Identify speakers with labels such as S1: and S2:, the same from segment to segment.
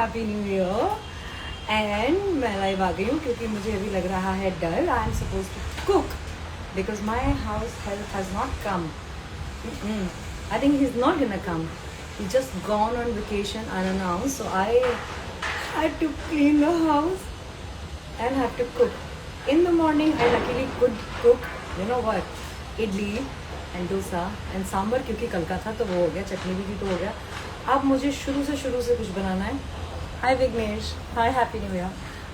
S1: Happy new year. And मैं live आ गई हूँ क्योंकि मुझे अभी लग रहा है डर। I am suppose to cook because my house help has not come. I think he's not gonna come. He just gone on vacation unannounced. So I had to clean the house and have to cook. In the morning, I luckily could cook. You know what? Idli and dosa and sambar क्योंकि कल का था तो वो हो गया, चटनी भी थी तो हो गया। अब मुझे शुरू से कुछ बनाना है। Hi Vignesh, hi happy new year.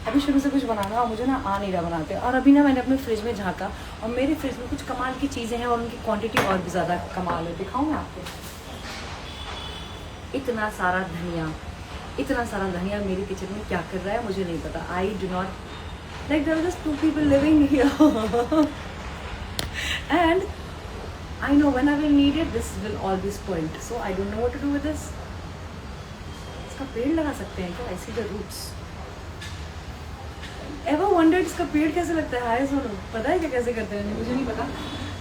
S1: अभी शुरू से कुछ बनाना और मुझे ना आ नहीं रहा बनाते। और अभी ना मैंने अपने फ्रिज में झाँका और मेरे फ्रिज में कुछ कमाल की चीज़ें हैं और उनकी क्वांटिटी और भी ज़्यादा कमाल है। दिखाऊँ मैं आपको? इतना सारा धनिया मेरे किचन में क्या कर रहा है मुझे नहीं पता। I do not like there are just 2 people living here and I know when I will need it this will all be spoiled. So I don't know what to do with this. इसका पेड़ लगा सकते हैं क्या? I see the roots. Ever wondered इसका पेड़ कैसे लगता है? हाय सोनू, पता है क्या कैसे करते हैं? मुझे नहीं पता।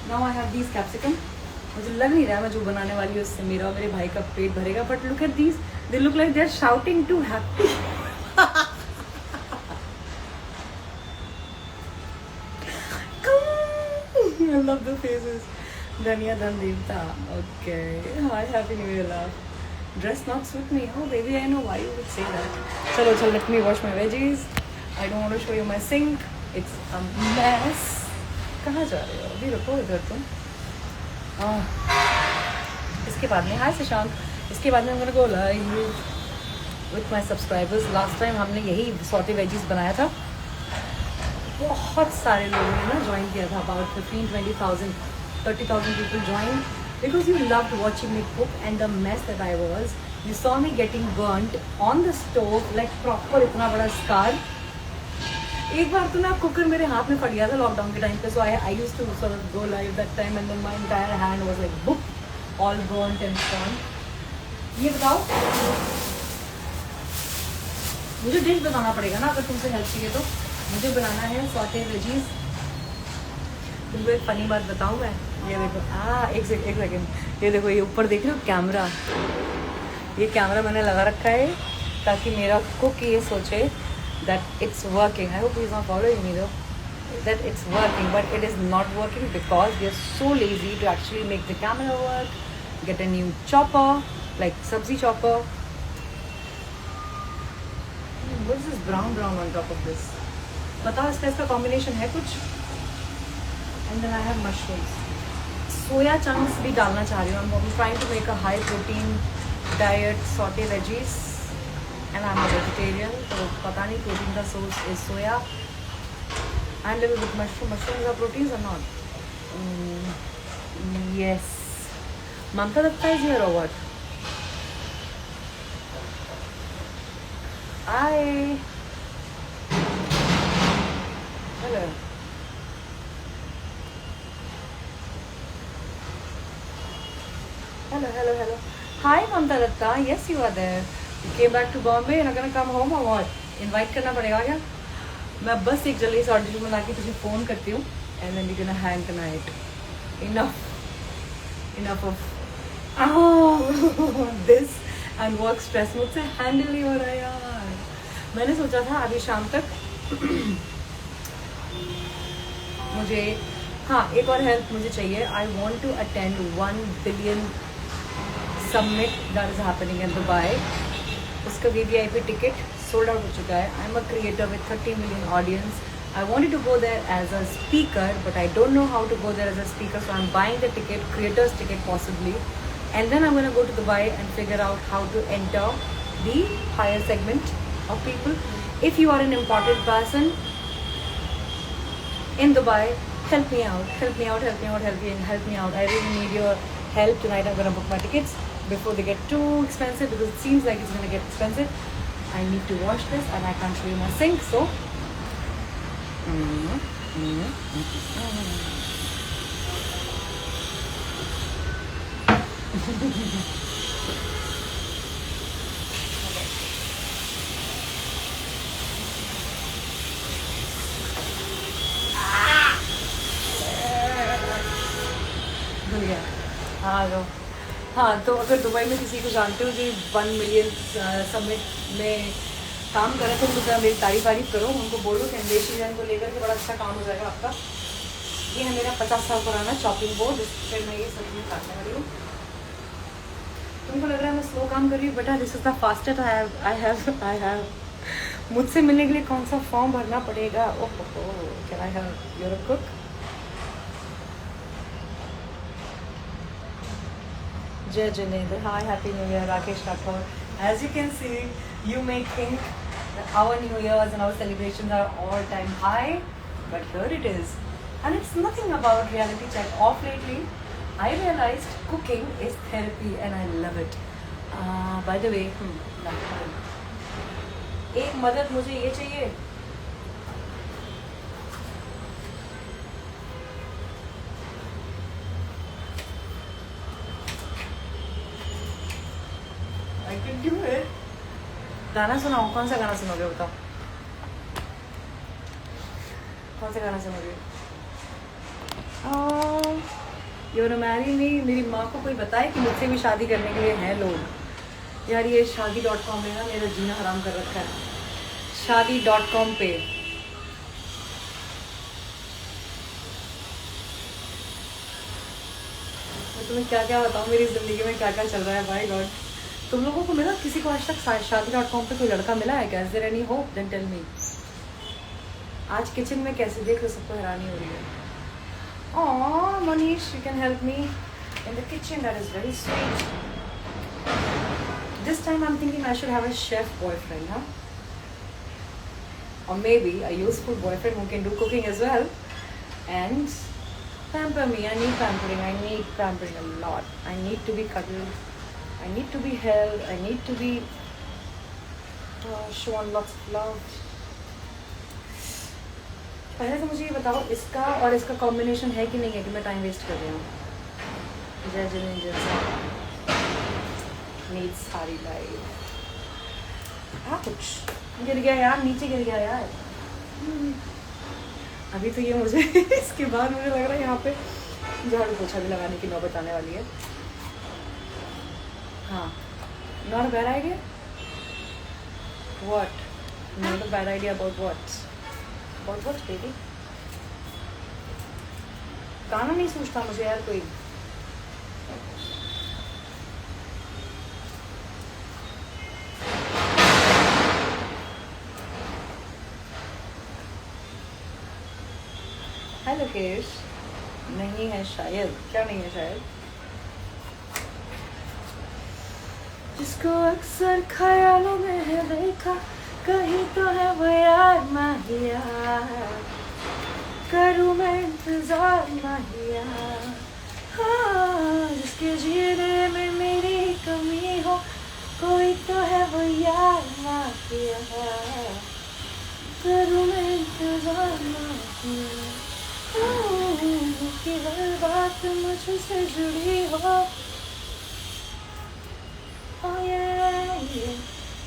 S1: Now I have these capsicum. मुझे लग नहीं रहा है मैं जो बनाने वाली हूँ उससे मेरा और मेरे भाई का पेट भरेगा। But look at these, they look like they are shouting to happy. I love the faces. Dhania Dhan Devta. Okay. Hi, happy new year, love. Dress not suit me. Oh baby, I know why you would say that. Chalo, let me wash my veggies. I don't want to show you my sink. It's a mess. कहाँ जा रहे हो? अभी रुको इधर तुम। इसके बाद में हाय शशांक, इसके बाद में I'm gonna go live with my subscribers. Last time हमने यही सॉटे वेजीज बनाया था। बहुत सारे लोगों ने ना ज्वाइन किया था। About 15-20,000 30,000 people joined because you loved watching me cook and the mess that I was. You saw me getting burnt on the stove like proper इतना बड़ा scar. एक बार तो ना कुकर मेरे हाथ में फट गया था लॉकडाउन के टाइम पे। So I used to sort of go live that time and then my entire hand was like book all burned and stone. ये बताओ, मुझे डिश बताना पड़ेगा ना अगर तुमसे हेल्प चाहिए तो। मुझे बनाना है सॉटे वेजीज। तुमको एक फनी बात बताऊँ मैं? ये देखो, एक सेकेंड, ये देखो, ये ऊपर देख रहे हो कैमरा? ये कैमरा मैंने लगा रखा है ताकि मेरा कुक ये सोचे that it's working. I hope he's not following me though. That it's working, but it is not working because we are so lazy to actually make the camera work. Get a new chopper, like sabzi chopper. What is this brown on top of this? बताओ इसका combination है कुछ? And then I have mushrooms. Soya chunks भी डालना चाह रही हूँ। I'm trying to make a high protein diet, saute veggies. And I'm a vegetarian, so पता नहीं protein का source is soya and little bit mushroom. Mushrooms are proteins or not? Yes. Mamta Datta is here or what? Hi. Hello. Hello. Hi Mamta Datta. Yes, you are there. You came back to Bombay and are gonna come home or what? Invite करना पड़ेगा क्या? मैं बस एक जल्दी से audition बना के तुझे फ़ोन करती हूँ and then we're gonna hang tonight. Enough of this and work stress मुझसे हैंडल नहीं हो रहा है यार। मैंने सोचा था अभी शाम तक मुझे एक और हेल्प मुझे चाहिए। I want to attend 1 billion summit that is happening in Dubai. उसका VVIP टिकट सोल्ड आउट हो चुका है। I am a creator with 30 million audience. I wanted to go there as a speaker but I don't know how to go there as a speaker, so I am buying the ticket, creators ticket possibly, and then I am gonna go to Dubai and figure out how to enter the higher segment of people. If you are an important person in Dubai, help me out. I really need your help tonight. I'm gonna book my tickets before they get too expensive because it seems like it's gonna get expensive. I need to wash this and I can't show you my sink, so धुल गया। आ जाओ। हाँ, तो अगर Dubai में किसी को जानते हो जो 1 मिलियन समिट में काम कर रहे थे, तो मेरी तारीफ करो, उनको बोलो कि अंदेशी जैन को लेकर के बड़ा अच्छा काम हो जाएगा आपका। ये है मेरा 50 साल पुराना चॉपिंग बोर्ड, जिस पर मैं ये सब्जी काटने वाली हूँ। तुमको लग रहा है मैं स्लो काम कर रही हूँ बेटा, this is the fastest I have मुझसे मिलने के लिए कौन सा फॉर्म भरना पड़ेगा? Oh can I have your cook? Jai Jinendra, hi, happy new year, Rakesh Rathore. As you can see, you may think that our new years and our celebrations are all time high, but here it is. And it's nothing about reality check. Off lately, I realized cooking is therapy and I love it. By the way, एक मदद मुझे ये चाहिए, I can do it. गाना सुनाओ, कौन सा गाना सुनोगे बताओ? कौन सा गाना सुनोगे? You know marry me. मेरी माँ को कोई बताए कि मुझसे भी शादी करने के लिए हैं लोग। यार ये शादी.com में ना मेरा जीना हराम कर रखा है। शादी.com पे मैं तुम्हें क्या क्या बताऊँ, मेरी ज़िंदगी में क्या क्या चल रहा है। बाय गॉड, तुम लोगों को मिला, किसी को आज तक शादी.com पे कोई लड़का मिला है क्या? Is there any hope? Then tell me. आज किचन में कैसे देख रहे, सबको हैरानी हो रही है। Oh Manish, you can help me in the kitchen, that is very sweet. This time I am thinking I should have a chef boyfriend, हाँ, or maybe a useful boyfriend who can do cooking as well and pamper me. I need pampering. I need pampering a lot. I need to be cuddled. I need to be held. I need to be shown lots of love. पहले तो मुझे ये बताओ, इसका और इसका combination है कि नहीं है कि मैं टाइम वेस्ट कर रही हूँ? जय जिनेंद्र नीड्स सारी लाइफ। कुछ गिर गया यार, नीचे गिर गया यार। अभी तो ये मुझे इसके बाद मुझे लग रहा है यहाँ पे झाड़ू पोछा भी लगाने की नौबत आने वाली है। हाँ, not bad idea. What? Not a bad idea about what? About what baby? गाना नहीं सोचता मुझे यार कोई। हाय लोकेश। नहीं है शायद। क्या नहीं है शायद? जिसको अक्सर ख्यालों में है देखा, कहीं तो है वो यार माहिया, करूँ मैं इंतजार माहिया। हाँ, जिसके जीने में मेरी कमी हो, कोई तो है वो यार माहिया, करूँ मैं इंतजार माहिया। कि हर बात मुझसे जुड़ी हो।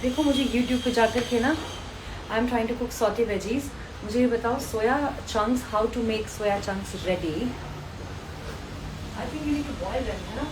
S1: देखो मुझे YouTube पे जाकर के ना, I am trying to cook saute veggies. मुझे ये बताओ, soya chunks, how to make soya chunks ready. I think you need to boil them, है ना?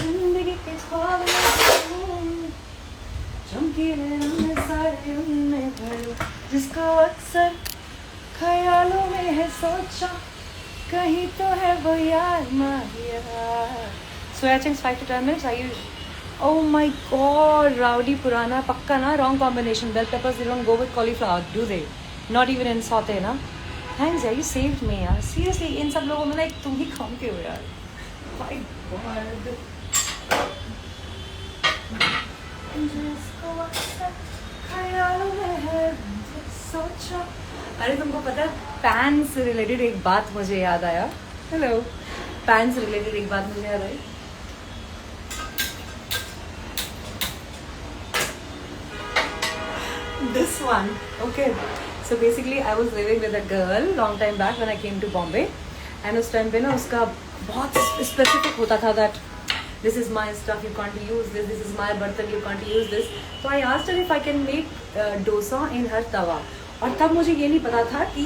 S1: जिंदगी के ख्वाब चमकीले रंग सारे उनमें भरो, जिसको अक्सर ख्यालों में है सोचा, कहीं तो है वो यार माहिया। Soya chunks 5 to 10 minutes। Are you? Oh my God, Rowdy Purana, पक्का ना? Wrong combination. Bell peppers, they don't go with cauliflower, do they? Not even in saute ना? Thanks यार, you saved me यार। Seriously, इन सब लोगों में ना एक तुम ही काम के हो यार। My God। जिसको अक्सर ख्यालों में है सोचा। अरे तुमको पता है, पैन से रिलेटेड एक बात मुझे याद आया। हेलो, पैन से रिलेटेड एक बात मुझे याद आई। This one, okay. So basically I was living with a girl long time back when I came to Bombay, and उस time पे ना उसका बहुत specific होता था that this is my stuff, you can't use this, this is my burtan, you can't use this. So I asked her if I can make dosa in her tawa. और तब मुझे ये नहीं पता था कि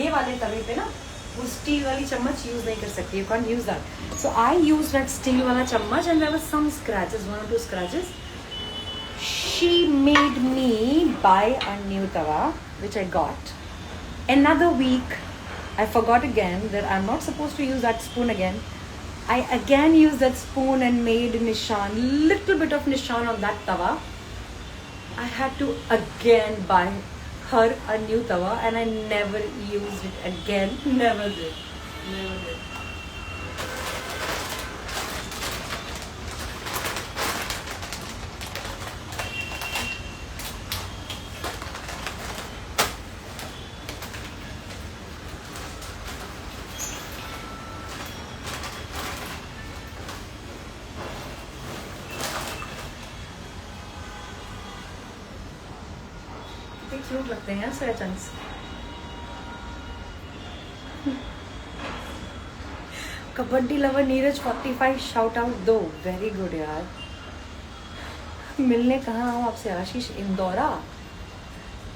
S1: ये वाले तवे पे ना वो स्टील वाली चम्मच यूज़ नहीं कर सकती, you can't use that. So I used that steel वाला चम्मच and there was some scratches, 1 or 2 scratches. She made me buy a new tawa, which I got. Another week, I forgot again that I'm not supposed to use that spoon again. I again used that spoon and made nishan, little bit of nishan on that tawa. I had to again buy her a new tawa, and I never used it again. Never did. Never did. Cute लगते हैं soya chunks. Kabaddi lover Neeraj 45 shout out दो. Very good यार. मिलने कहाँ आओ आपसे आशीष? Indora.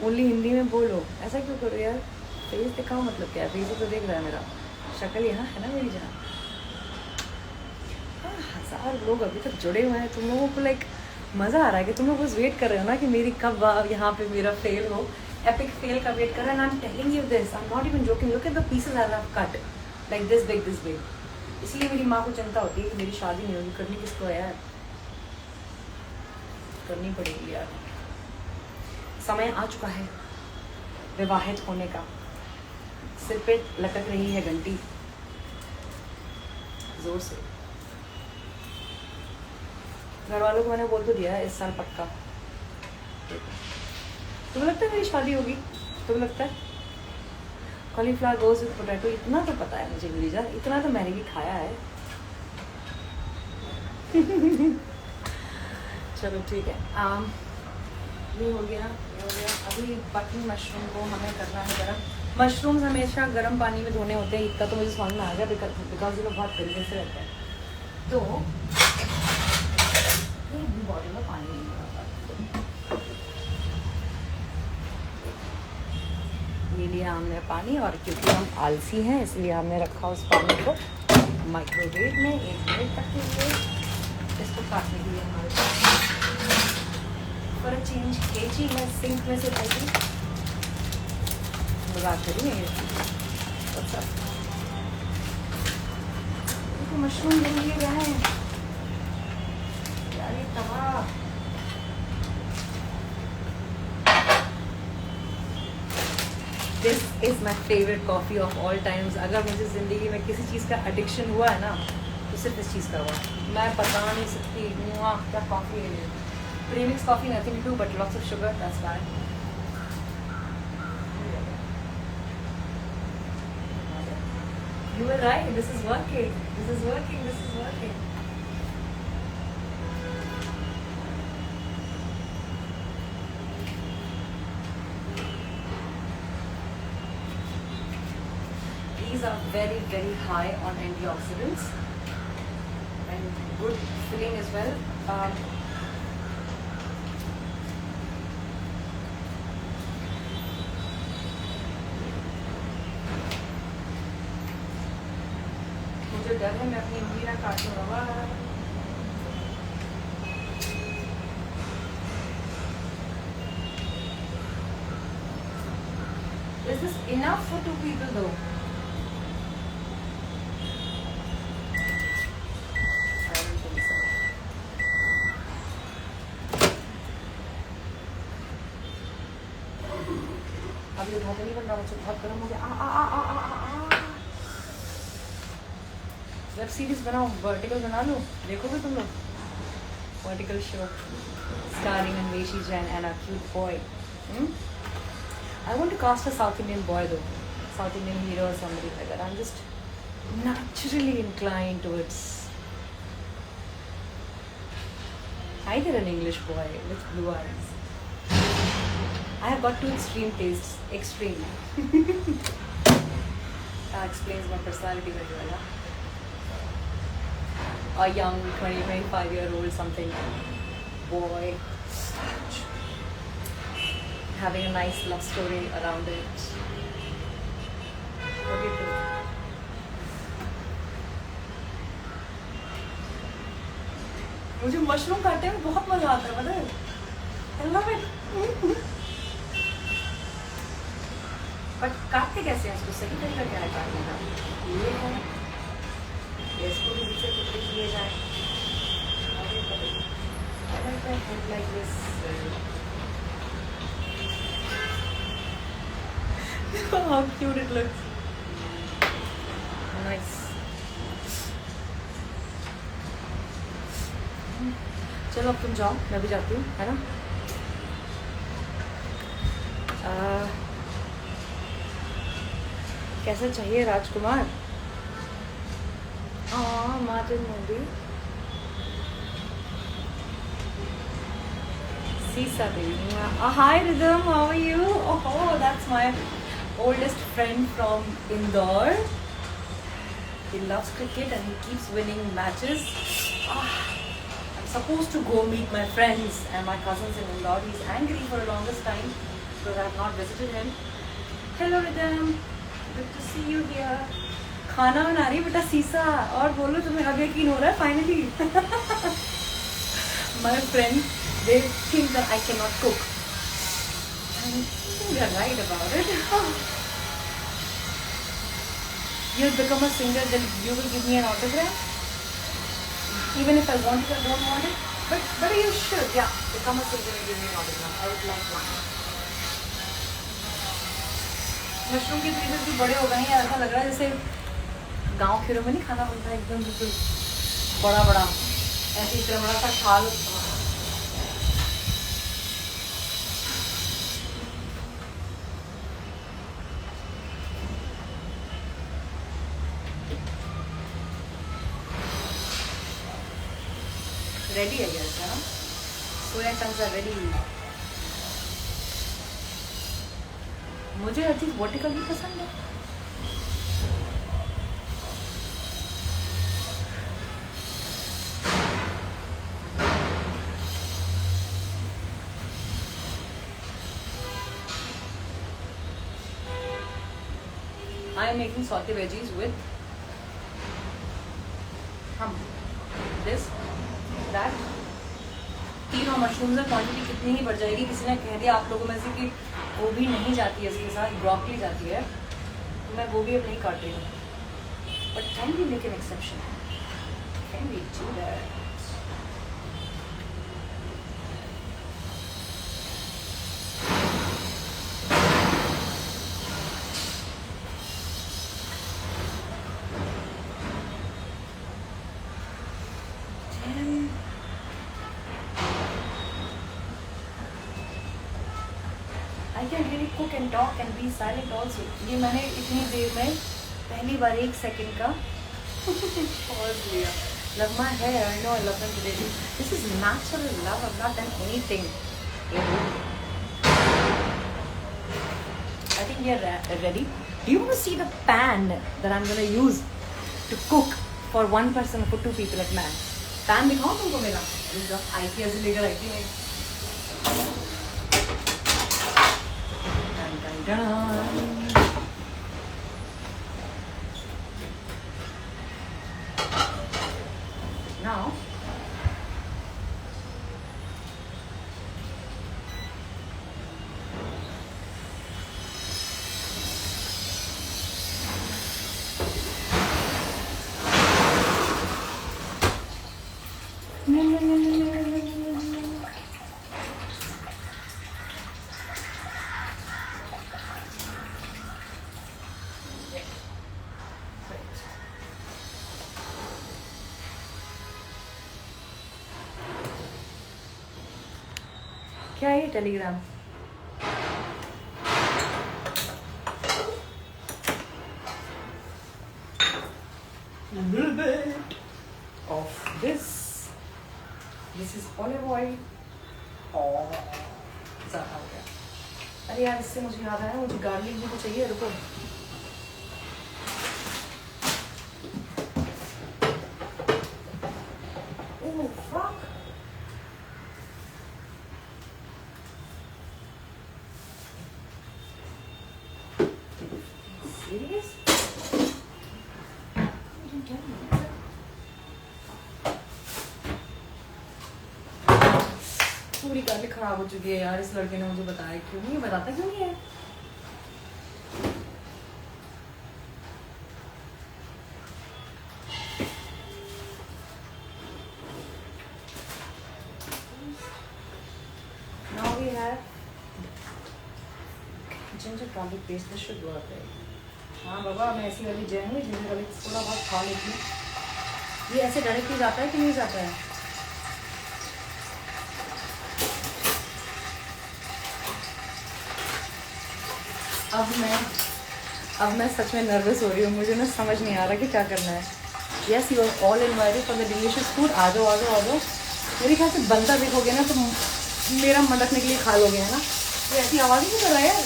S1: Only Hindi में बोलो. ऐसा क्यों करो यार? फेस दिखाओ मतलब क्या है? फेस तो देख रहा है मेरा. शक्ल यहाँ है ना मेरी जान. 1000 लोग अभी तक जुड़े हुए हैं. तुम लोगों को लाइक मज़ा आ रहा है कि तुम लोग बस वेट कर रहे हो ना कि मेरी कब यहाँ पे मेरा फेल हो. एपिक फेल का वेट कर रहा है. I am telling you this, I am not even joking. Look at the pieces I have cut like this big. इसलिए मेरी माँ को चिंता होती है कि मेरी शादी नहीं होगी. करनी किसको है यार? करनी पड़ेगी यार. समय आ चुका है विवाहित होने का. सिर पे लटक रही है घंटी जोर से. घर वालों को मैंने बोल तो दिया है इस साल पक्का. तुम्हें लगता है मेरी शादी होगी? तुम्हें लगता है? कॉलीफ्लावर गोज़ विद पोटैटो, इतना तो पता है मुझे गिरिजा. इतना तो मैंने भी खाया है. चलो ठीक है. ये हो गया. अभी बटन मशरूम को हमें करना है गरम. मशरूम्स हमेशा गर्म पानी में धोने होते हैं. इतना तो मुझे समझ में आ गया बिकॉज ये लोग बहुत तरीके से रहते हैं. तो बॉडी में पानी नहीं आता. ये लिया हमने पानी, और क्योंकि हम आलसी हैं इसलिए हमने रखा उस पानी को माइक्रोवेव में 1 मिनट तक के लिए. इसको काटने के लिए हमारे पास फॉर अ चेंज केजी है सिंक में से कैची. मजाक करिए. मशरूम ले लिए गया है यार. ये तवा this is my favourite coffee of all times. अगर मुझे ज़िंदगी में किसी चीज़ का एडिक्शन हुआ है ना तो सिर्फ इस चीज़ का हुआ. मैं बता नहीं सकती क्या कॉफ़ी है. Premix coffee nothing to but lots of sugar. That's why. You were right. This is working. This is working. This is working. These are very, very high on antioxidants and good filling as well. मुझे डर है मैं अपनी उंगली ना काट लूँगा. Is this enough for 2 people though? अभी उठा के नहीं बन रहा. मुझे बहुत गर्म हो गया. वेब सीरीज बनाओ. वर्टिकल बना लो. देखोगे तुम लोग? Vertical show starring Anveshi Jain and a cute boy. I want to cast a South Indian boy though. South Indian hero or somebody like that. I'm just naturally inclined towards either an English boy with blue eyes I have got two extreme tastes. Extreme. That explains my personality very well. Huh? A young 25-year-old something boy having a nice love story around it. What do you think? मुझे mushroom काटने में बहुत मजा आता है, पता है? I love it. But काटते कैसे हैं इसको? सही तरीका क्या है काटने का? ये है, इसको भी बीच से टुकड़े किए जाए. I like the head like this. How cute it looks. Nice. चलो अब तुम जाओ, मैं भी जाती हूँ, है ना? कैसा चाहिए राजकुमार? Martin movie. Sisa baby. Hi Rhythm, how are you? Oh, that's my oldest friend from Indore. He loves cricket and he keeps winning matches. I'm supposed to go meet my friends and my cousins in Indore. He's angry for the longest time because I have not visited him. Hello Rhythm, good to see you here. खाना बना रही बेटा सीसा, और बोलो तुम्हें अब यकीन हो रहा है finally. My friend, they think that I cannot cook. And I think they're right about it. You'll become a singer, then you will give me an autograph. Even if I want it or don't want it. But you should, yeah. Become a singer and give me an autograph. I would like one. Mushroom के pieces भी बड़े हो गए हैं, ऐसा लग रहा है जैसे गाँव खेरों में नहीं खाना बनता है एकदम बिल्कुल बड़ा बड़ा, ऐसे इतना बड़ा सा थाल. रेडी है क्या इसका? Soya chunks are ready. मुझे हर चीज़ वर्टिकल भी पसंद है. I am making sauté veggies with this, that. तीनों मशरूम्स में क्वांटिटी कितनी ही बढ़ जाएगी. किसी ने कह दिया आप लोगों में से कि गोभी नहीं जाती है इसके साथ, ब्रोकली जाती है, तो मैं गोभी अब नहीं काट रही हूँ. But can we make an exception? Can we do that? I can really cook and talk and be silent also. ये मैंने इतनी देर में पहली बार 1 सेकंड का pause लिया. Love my hair. I know I love them today. This is natural love. I've not done anything. I think we are ready. Do you want to see the pan that I'm going to use to cook for one person or for 2 people at max? Pan दिखाऊं तुमको मेरा? IKEA से लेकर आई थी मैं. Now क्या है Telegram? A little bit of this. This is olive oil. Oh, ज़्यादा हो गया. अरे यार इससे मुझे याद आया, मुझे गार्लिक भी तो चाहिए, रुको। Oh fuck, serious? पूरी गार्लिक खराब हो चुकी है यार। इस लड़के ने मुझे बताया क्यों नहीं, बताता क्यों नहीं है? Now we have ginger garlic paste. This should work, right? हाँ बाबा, मैं ऐसी वाली जैन हूँ, जिंजर गार्लिक थोड़ा बहुत खा लेती हूँ। ये ऐसे डायरेक्टली जाता है कि नहीं जाता है? अब मैं सच में नर्वस हो रही हूँ। मुझे ना समझ नहीं आ रहा कि क्या करना है। Yes, you are all invited for the delicious food. आ जाओ आ जाओ आ जाओ। मेरे ख्याल से बनता देखोगे ना तो मेरा मटकने के लिए खा लोगे, है ना? ये ऐसी आवाज़ ही नहीं कर रहा यार।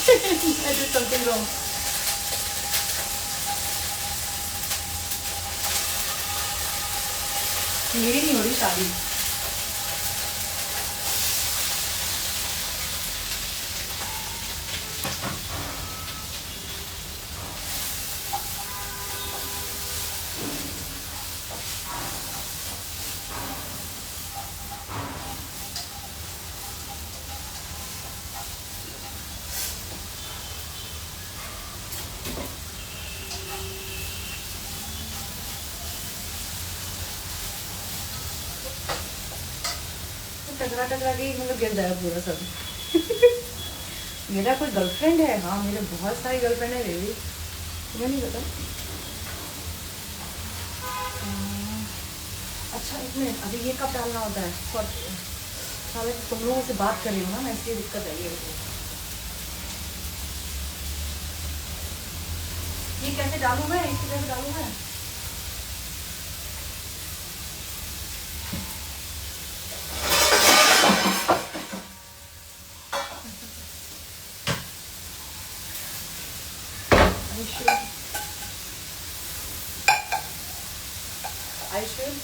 S1: I did something wrong. मेरी नहीं हो रही शादी। टकरा टकरा के मतलब गिर जाएगा पूरा सब। मेरा कोई गर्लफ्रेंड है? हाँ, मेरे बहुत सारी गर्लफ्रेंड है बेबी, तुम्हें नहीं पता? अच्छा एक मिनट, अभी ये कब डालना होता है? साले तुम लोगों से बात कर रही हूँ ना मैं, इसलिए दिक्कत है। ये कैसे डालूँ मैं? इसको कैसे डालूँ मैं? I should.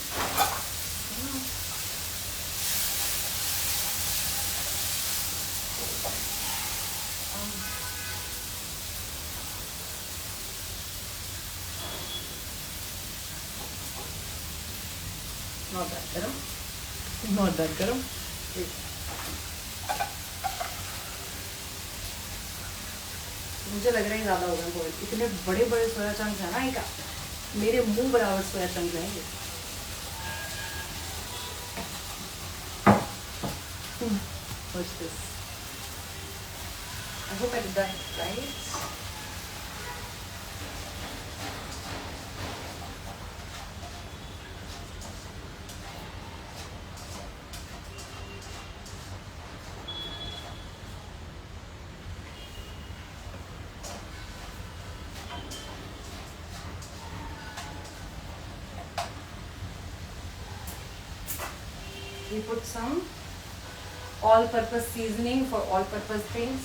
S1: Not that garam. Not that garam. मुझे लग रहा है ज़्यादा होगा बॉयल। इतने बड़े बड़े सोया चंक्स है ना, एक मेरे मुंह बराबर सोया चंक्स हैं ये। What's this? I hope I did that right. We put some all-purpose seasoning for all-purpose things.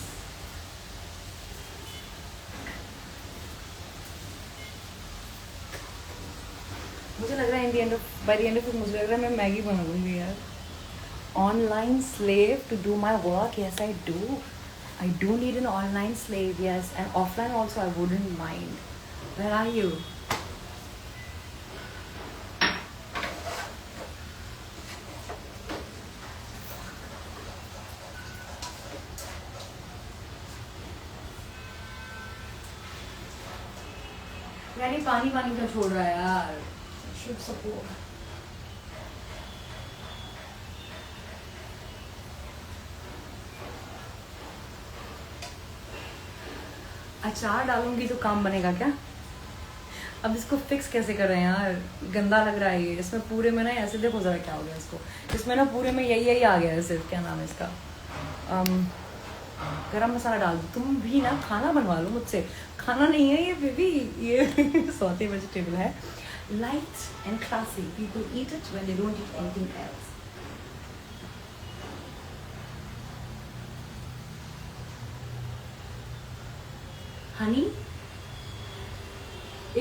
S1: मुझे लग रहा है by the end of it मुझे लग रहा है मैं मैगी बना लूँगी यार। Online slave to do my work? Yes, I do. I do need an online slave, yes, and offline also I wouldn't mind. Where are you? यार ये पानी पानी का छोड़ रहा है यार। शुभ सपोर्ट। अचार डालूंगी तो काम बनेगा क्या? अब इसको फिक्स कैसे कर रहे हैं यार? गंदा लग रहा है ये। इसमें पूरे में ना ऐसे देखो जरा क्या हो गया इसको। इसमें ना पूरे में यही आ गया है सिर्फ। क्या नाम है इसका? गरम मसाला डाल दो। तुम भी ना खाना बनवा लो मुझसे। खाना नहीं है ये बेबी, ये सौते वेजिटेबल है। Light and classy, people eat it when they don't eat anything else. Honey,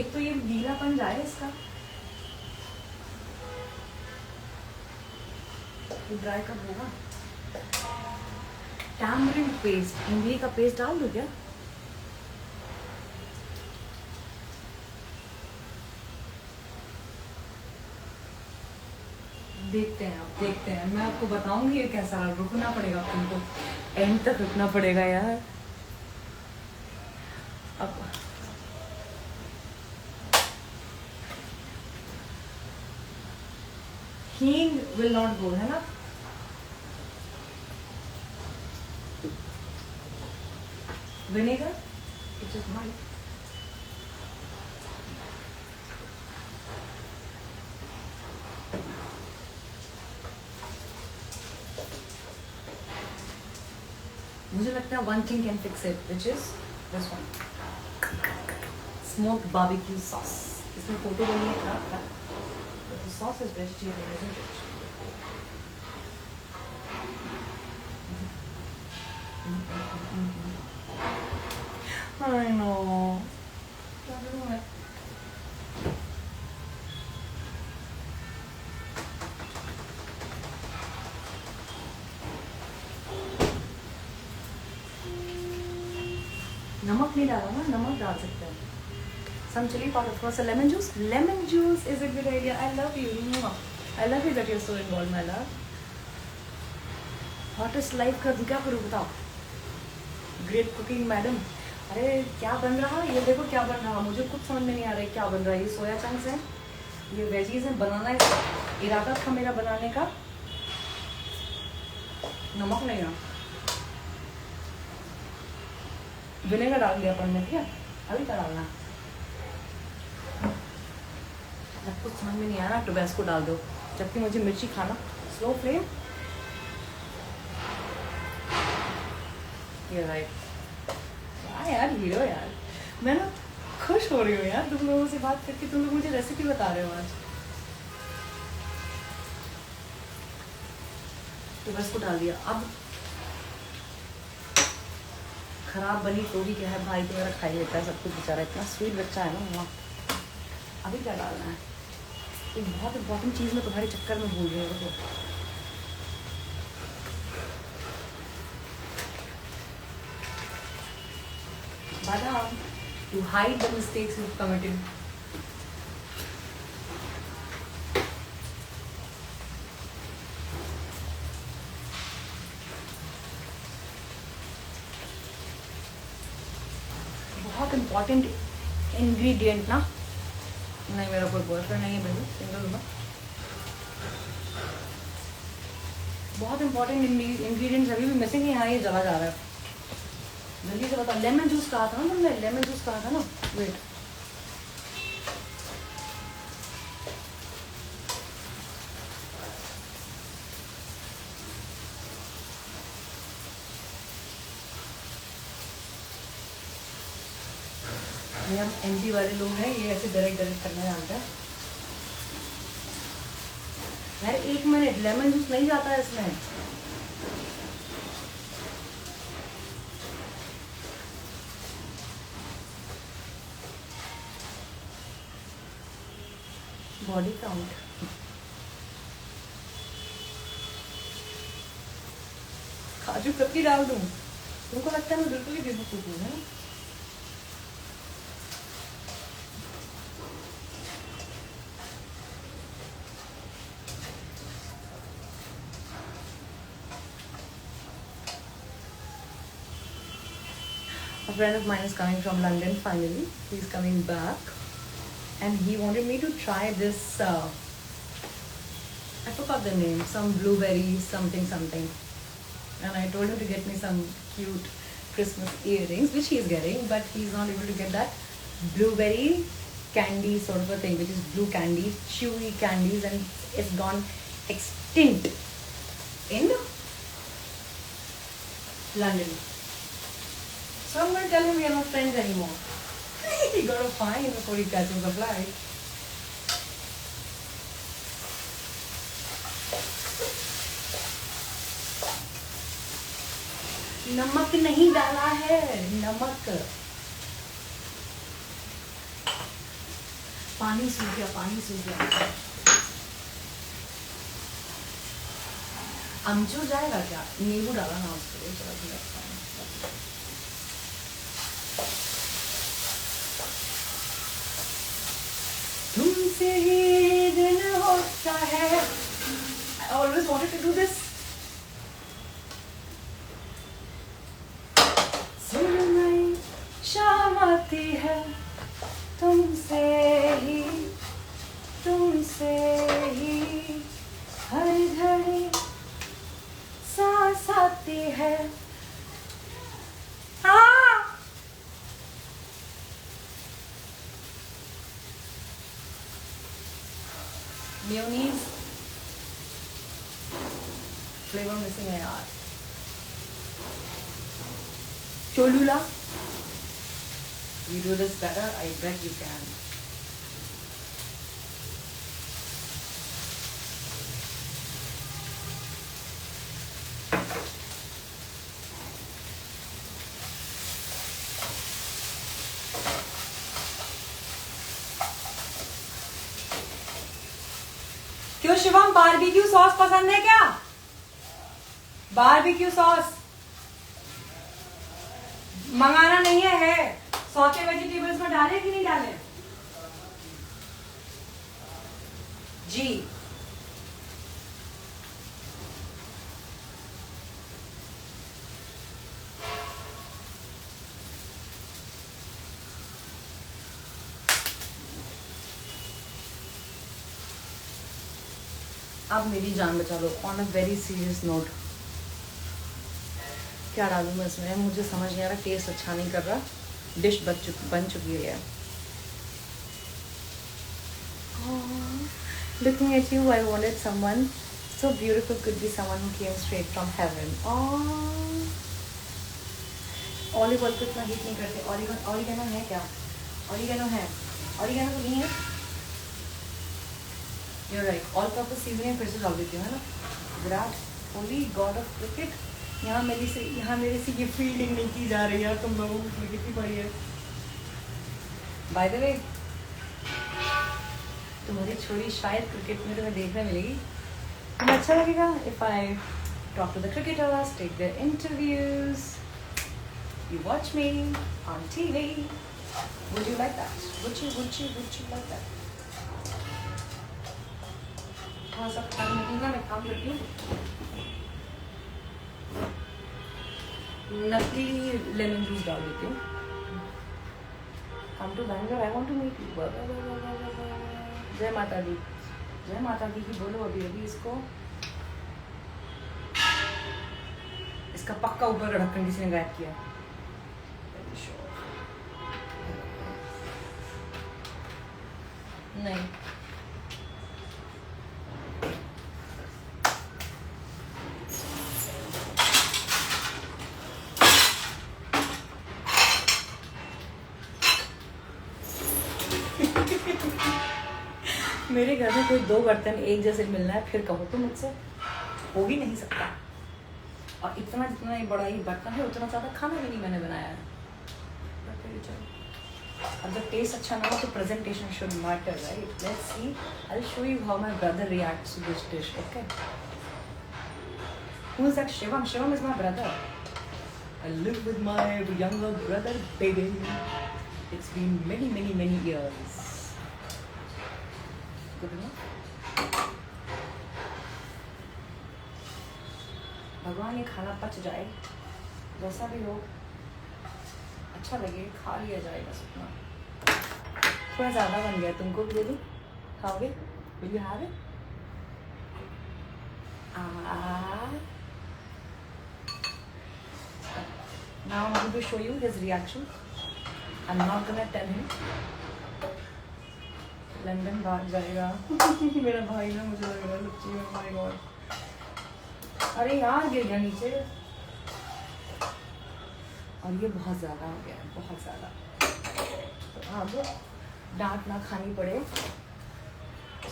S1: एक तो ये गीलापन जाए इसका, ड्राई कब होगा। टैमरिंड पेस्ट, इमली का पेस्ट डाल दूं क्या? देखते हैं, आप देखते हैं, मैं आपको बताऊंगी ये कैसा। रुकना पड़ेगा तुमको, एंड तक रुकना पड़ेगा यार। अब हींग विल नॉट गो, है ना? Vinegar it is my. मुझे लगता है one thing can fix it, which is this one, smoked barbecue sauce. इसमें फोटो बनी है खराब था, but the sauce is vegetarian, isn't it? I know. क्या करूँ मैं? नमक नहीं डाला ना, नमक डाल सकते हैं। Some chili powder, of course, lemon juice. Lemon juice is a good idea. I love you. I love you that you're so involved, my love. Hottest life कर दूँ, क्या करूँ बताओ? Great cooking, madam. अरे क्या बन रहा है? ये देखो क्या बन रहा है, मुझे कुछ समझ में नहीं आ रहा है क्या बन रहा है। ये सोया चंक्स हैं, ये वेजीज हैं, बनाना है। इरादा था मेरा बनाने का, नमक नहीं है, विनेगर डाल दिया अपन ने, ठीक है? अभी क्या डालना है? कुछ समझ में नहीं आ रहा, टोबैस्को डाल दो, जबकि मुझे मिर्ची खाना। स्लो फ्लेम, ये राइट। यार हीरो यार, मैं ना खुश हो रही हूँ यार तुम लोगों से बात करके। तुम लोग मुझे रेसिपी बता रहे हो आज। टोबैस्को डाल दिया। अब खराब बनी तो भी क्या है, भाई तो मेरा खा ही लेता है सब कुछ, बेचारा इतना स्वीट बच्चा है ना वहाँ। अभी क्या डालना है? एक बहुत इंपॉर्टेंट चीज़ मैं तुम्हारे चक्कर में भूल रही हूँ। तो बादाम, to hide the mistakes you've committed. बहुत इंपॉर्टेंट इंग्रेडिएंट ना। नहीं, मेरा कोई बॉयफ्रेंड नहीं है भाई, सिंगल हूँ। बहुत इंपॉर्टेंट इंग्रेडिएंट्स अभी भी मिसिंग है। यहाँ ये जला जा रहा है, जल्दी से बताओ। लेमन जूस कहा था ना तुमने, लेमन जूस कहा था ना। वेट, ये हम एमपी वाले लोग हैं, ये ऐसे डायरेक्ट करना जानते हैं यार। एक मिनट, लेमन जूस नहीं जाता है इसमें। बॉडी काउंट, काजू कतली डाल दूं? तुमको लगता है मैं बिल्कुल ही बेवकूफ हूँ, है ना? A friend of mine is coming from London finally. He's coming back and he wanted me to try this, I forgot the name, some blueberry something. And I told him to get me some cute Christmas earrings, which he's getting, but he's not able to get that blueberry candy sort of a thing, which is blue candies, chewy candies, and it's gone extinct in London. So I'm going to tell him we are not friends anymore. He got a fine before he catches the flight. नमक नहीं डाला है, नमक। पानी सूख गया, पानी सूख गया। अमचूर जाएगा क्या? नींबू डाला ना उसको, चलो भी रखता हूँ। तुमसे ही दिन होता है। I always wanted to do this. सुनमई शाम आती है, तुमसे ही हर घड़ी सांस आती है। मेयोनीज फ्लेवर मिसिंग है यार। चोलूला, you do this better, I bet you can. क्यों शिवम, बारबेक्यू सॉस पसंद है क्या? बारबेक्यू सॉस मंगाना नहीं है सौते वेजिटेबल्स में डाले कि नहीं डाले? जी अब मेरी जान बचा लो। On a very serious note, क्या डालूं मैं इसमें? मुझे समझ नहीं आ रहा, टेस्ट अच्छा नहीं कर रहा। डिश बन चुकी है। Looking at you, I wanted someone so beautiful could be someone who came straight from heaven. Olive oil को इतना हीट नहीं करते। ऑरिगेनो है क्या? ऑरिगेनो है? ऑरिगेनो तो नहीं है। You're right. All purpose seasoning फिर से डाल देती हूँ, है ना? Virat Holi God of cricket, यहाँ मेरे से ये फील्डिंग नहीं की जा रही है। तुम लोगों को कितनी पड़ी है? बाय द वे, तुम्हारी छोरी शायद क्रिकेट में तुम्हें देखने मिलेगी। तुम्हें अच्छा लगेगा if I talk to the cricketers, take their interviews, you watch me on TV. Would you like that? Would you like that? थोड़ा सा खाना मिलेगा, मैं काम करती हूँ। नकली लेमन जूस डाल देती हूँ। Come to Bangalore, I want to meet you. जय माता दी, जय माता दी की बोलो अभी इसको। इसका पक्का ऊपर का ढक्कन किसी ने गायब किया। नहीं, मेरे घर में कोई दो बर्तन एक जैसे मिलना है फिर कहो तो मुझसे हो ही नहीं सकता। और इतना जितना ये बड़ा ही बर्तन है उतना ज़्यादा खाना भी नहीं मैंने बनाया है। अब जब टेस्ट अच्छा ना हो तो presentation should matter, right? Let's see, I will show you how my brother reacts to this dish, okay? Who is that? Shivam. Shivam is my brother. I live with my younger brother, baby. It's been many years. Good enough. भगवान ये खाना पच जाए, जैसा भी हो, अच्छा लगे, खा लिया जाए बस उतना। थोड़ा ज़्यादा बन गया, तुमको भी दे दूँ? खाओगे? Will you have it? Now I'm going to show you his reaction. I'm not gonna tell him. London भाग जाएगा मेरा भाई ना, मुझे लग रहा है सच्ची में। माय गॉड, अरे यार गिर गया नीचे। और ये बहुत ज़्यादा हो गया है, बहुत ज़्यादा। तो अब डांट ना खानी पड़े।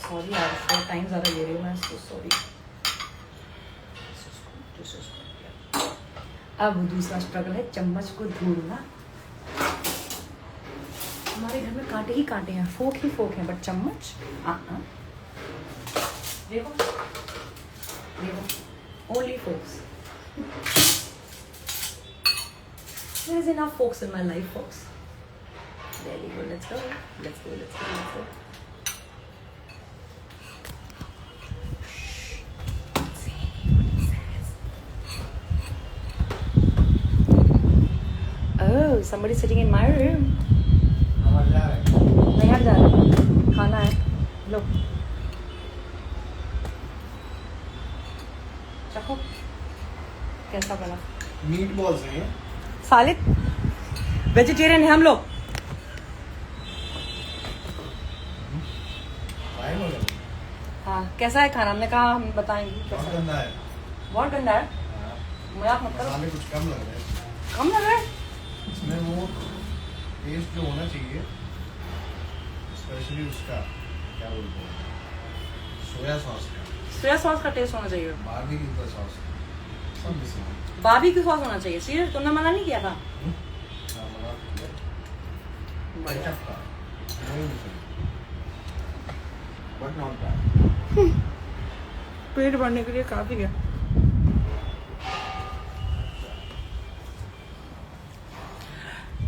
S1: सॉरी यार, थोड़ा टाइम ज़्यादा ले रही हूँ मैं इसको, सॉरी। अब दूसरा स्ट्रगल है चम्मच को ढूंढना। हमारे घर में कांटे ही कांटे हैं, फोक ही फोक हैं, बट चम्मच देखो देखो, only focus. There is enough folks in my life, folks. There we go. Let's go. Let's go. Let's go. Let's go. Let's see what he says. Oh, somebody's sitting in my room. नहीं हट जा रहा. खाना है. लो. चखो. कैसा बना?
S2: Meat balls हैं.
S1: सालिद vegetarian है हम लोग. हाँ, कैसा है खाना? हमने कहा हम बताएंगे.
S2: बहुत गंदा है.
S1: बहुत गंदा है. मजाक मत करो.
S2: मसाले कुछ कम लग रहे हैं.
S1: कम लग रहा है.
S2: इसमें वो टेस्ट जो होना चाहिए, स्पेशली उसका क्या बोलते हैं, सोया सॉस का.
S1: सोया सॉस का टेस्ट होना चाहिए.
S2: बारबेक्यू का सॉस सब मिसिंग है.
S1: बारबेक्यू सॉस होना चाहिए. सीरियस, तुमने मना नहीं किया था?
S2: केचप का नहीं मिसिंग, बट नॉट बैड.
S1: पेट भरने के लिए काफी है.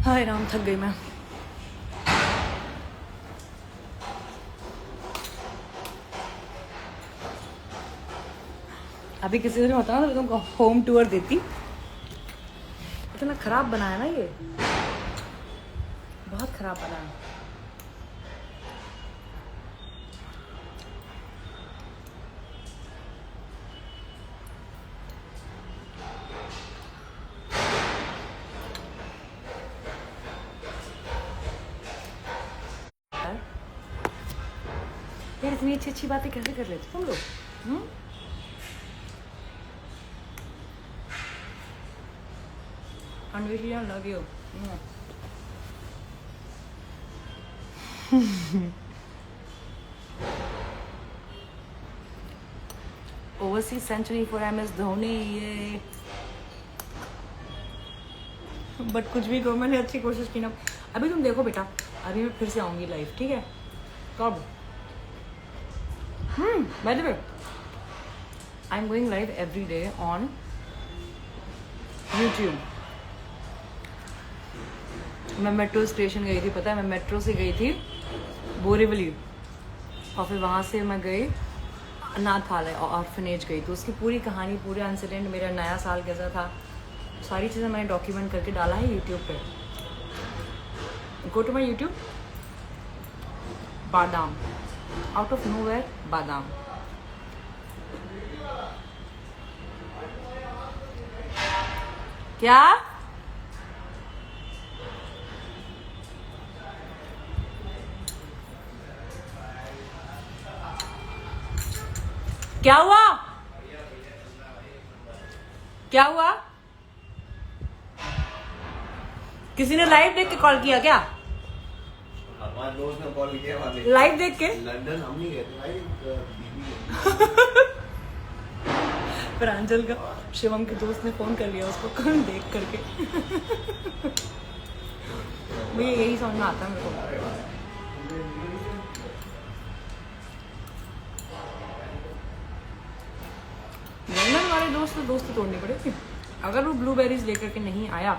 S1: हाय राम, थक गई मैं. अभी किसी दिन होता ना तो तुमको होम टूर देती. इतना खराब बनाया ना ये, बहुत खराब बनाया. यार इतनी अच्छी अच्छी बातें कैसे कर लेते तुम लोग? Anveshi, I love you. Overseas century for MS Dhoni ये. बट कुछ भी कहो, मैंने अच्छी कोशिश की ना. अभी तुम देखो बेटा, अभी मैं फिर से आऊंगी लाइव, ठीक है? कब? By the way, I'm going live every day on YouTube. मैं मेट्रो स्टेशन गई थी, पता है? मैं मेट्रो से गई थी बोरीवली, और फिर वहाँ से मैं गई अनाथालय और ऑर्फनेज गई. तो उसकी पूरी कहानी, पूरा इंसिडेंट, मेरा नया साल कैसा था, सारी चीज़ें मैंने डॉक्यूमेंट करके डाला है यूट्यूब पे. Go to my YouTube. बादाम, आउट ऑफ नोवेयर बादाम. क्या? क्या हुआ? क्या हुआ? किसी ने लाइव देख के कॉल किया क्या?
S2: हमारे दोस्त ने कॉल किया वाले.
S1: लाइव देख के?
S2: लंदन हम नहीं गए थे भाई.
S1: प्रांजल का शिवम के दोस्त ने फोन कर लिया उसको कौन देख करके. मुझे यही समझ में आता है मेरे को. लंदन वाले दोस्त तोड़नी पड़ेगी. अगर वो ब्लूबेरीज लेकर के नहीं आया,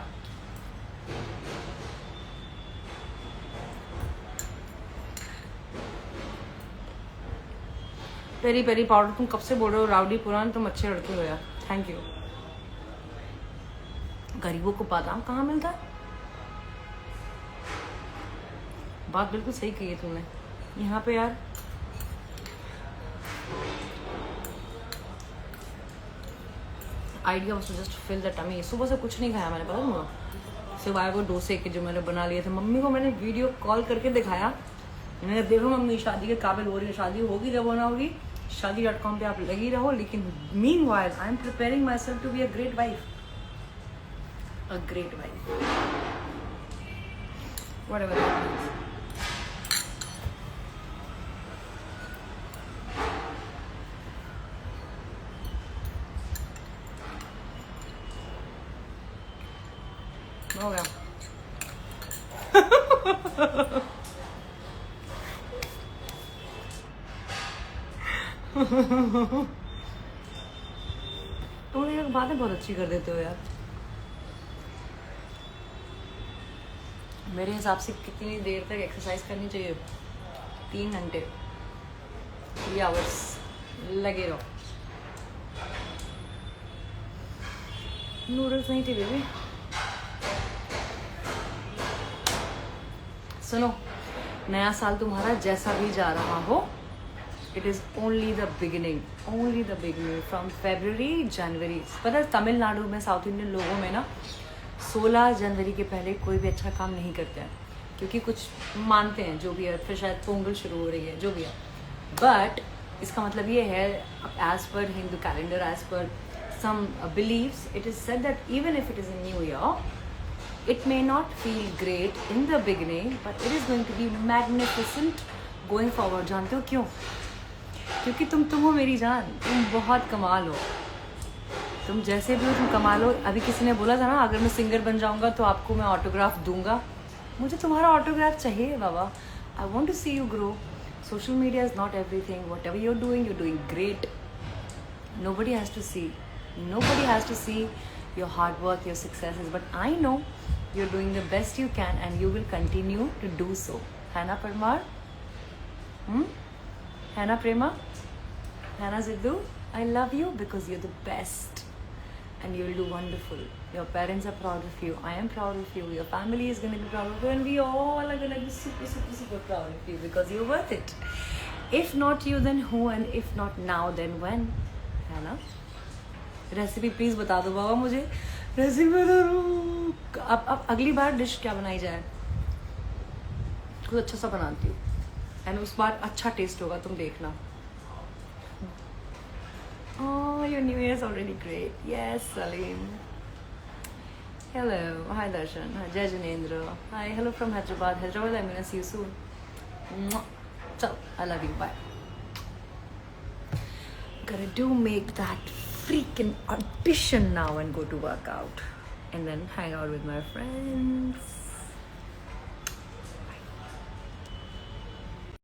S1: पेरी पेरी पाउडर, तुम कब से बोल रहे हो राउडी पुरान, तुम अच्छे लड़के हो यार. Thank you. गरीबों को बादाम कहाँ मिलता है? बात बिल्कुल सही कही है तुमने. यहाँ पे यार idea was just fill the tummy. सुबह से कुछ नहीं खाया मैंने, पता है, सिवाय वो डोसे के जो मैंने बना लिए थे. मम्मी को मैंने वीडियो कॉल करके दिखाया. मैंने देखो मम्मी शादी के काबिल हो रही है, शादी होगी जब होना होगी. शादी.com पे आप लगी रहो. लेकिन meanwhile I am preparing myself to be a great wife. A great wife, whatever that means. हो गया. तुम लोग बातें बहुत अच्छी कर देते हो यार। मेरे हिसाब से कितनी देर तक एक्सरसाइज करनी चाहिए? 3 घंटे, 3 आवर्स लगे रहो। नूडल्स नहीं थी बेबी। सुनो, नया साल तुम्हारा जैसा भी जा रहा हो, it is only the beginning, only the beginning. From February, January, पता है तमिलनाडु में, साउथ इंडियन लोगों में ना 16 जनवरी के पहले कोई भी अच्छा काम नहीं करते हैं, क्योंकि कुछ मानते हैं जो भी है। फिर शायद पोंगल शुरू हो रही है, जो भी है। बट इसका मतलब ये है, as per Hindu calendar, as per some beliefs, it is said that even if it is a new year, it may not feel great in the beginning, but it is going to be magnificent going forward. जानते हो क्यों? क्योंकि तुम हो मेरी जान, तुम बहुत कमाल हो। तुम जैसे भी हो तुम कमाल हो। अभी किसी ने बोला था ना, अगर मैं सिंगर बन जाऊंगा तो आपको मैं ऑटोग्राफ दूंगा। मुझे तुम्हारा ऑटोग्राफ चाहिए बाबा। I want to see you grow. Social media is not everything. Whatever you're doing great. Nobody has to see. Nobody has to see your hard work, your successes, but I know you're doing the best you can and you will continue to do so. Hannah Parmar? Hannah Prema? Hannah Ziddu? I love you because you're the best and you'll do wonderful. Your parents are proud of you. I am proud of you. Your family is going to be proud of you, and we all are going to be super, super, super proud of you because you're worth it. If not you, then who? And if not now, then when? Hannah? Recipe please बता दो बाबा, मुझे recipe बता दो। अब अगली बार dish क्या बनाई जाए? कुछ अच्छा सा बनाती हूँ, एंड उस बार अच्छा टेस्ट होगा, तुम देखना। Oh, your new year is already great. Yes, Salim. Hello. Hi, Darshan. Hi, Jai Janendra. Hi, hello from Hyderabad. Hyderabad, I'm gonna see you soon. Mwah. So, I love you. Bye. Gotta make that freaking audition now and go to work out and then hang out with my friends.